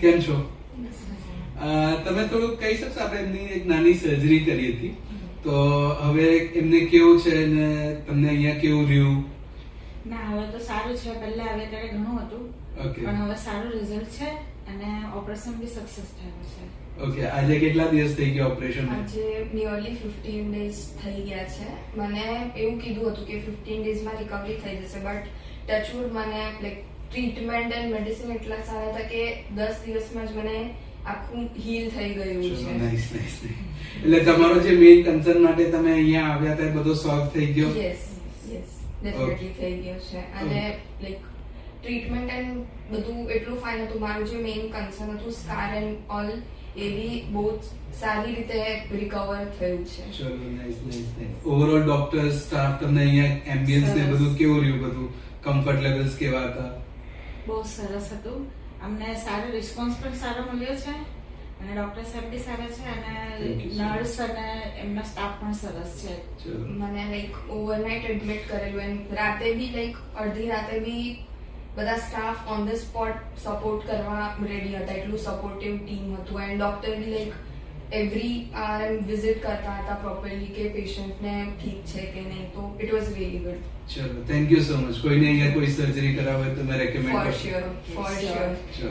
કેમ છો? તમે થોડુંક કહી શકશો? આપણે એમની એક નાની સર્જરી કરી હતી, તો હવે એમને કેવું છે ને તમને અહીંયા કેવું રહ્યું? ના, હવે તો સારું છે. પહેલા આવે ત્યારે ઘણું હતું, ઓકે પણ હવે સારું રિઝલ્ટ છે અને ઓપરેશન બી સક્સેસ થયું છે. ઓકે, આજે કેટલા દિવસ થઈ ગયા ઓપરેશન? આજે નિયરલી 15 ડેઝ થઈ ગયા છે. મને એવું કીધું હતું કે 15 ડેઝમાં રિકવરી થઈ જશે, બટ ટચવુડ મને લાઈક ટ્રીટમેન્ટ એન્ડ મેડિસિન એટલા સારા હતા કે 10 દિવસમાં જ મને આખું હીલ થઈ ગયું છે. Nice nice. એટલે તમારો જે મેઇન કન્સર્ન માટે તમે અહીંયા આવ્યા હતા એ બધો સોલ્વ થઈ ગયો? યસ ડેફિનેટલી થઈ ગયો છે. અને લાઈક ટ્રીટમેન્ટ એન્ડ બધું એટલું ફાઇન હતું. મારું જે મેઇન કન્સર્ન હતું સ્કાર એન્ડ ઓલ, એ બી બહુ સારી રીતે રિકવર થયું છે. ચલો, nice nice nice. Overall doctor staff તમને અહીંયા એમ્બિયન્સ ને બધું કેવું રહ્યું? બધું કમ્ફર્ટ લેવલ્સ કેવા હતા? બહુ સરસ હતું. અમને સારો રિસ્પોન્સ પણ સારો મળ્યો છે અને ડોક્ટર સાહેબ બી સારા છે અને નર્સ અને એમનો સ્ટાફ પણ સરસ છે. ચલો. મને લાઈક ઓવરનાઇટ એડમિટ કરેલું એન્ડ રાતે બી લાઈક અડધી રાતે બી બધા staff on the spot support કરવા રેડી હતા. એટલું સપોર્ટિવ ટીમ હતું એન્ડ ડોક્ટર બી like every R M visit કરતા હતા પ્રોપરલી કે પેશન્ટને ઠીક છે કે નહીં. તો ઇટ વોઝ રિયલી ગુડ. ચલો, થેન્ક યુ સો મચ. કોઈને અહીંયા કોઈ સર્જરી કરાવે તો મેં રેકમેન્ડ ફોર કરશો? શ્યોર. ચલો.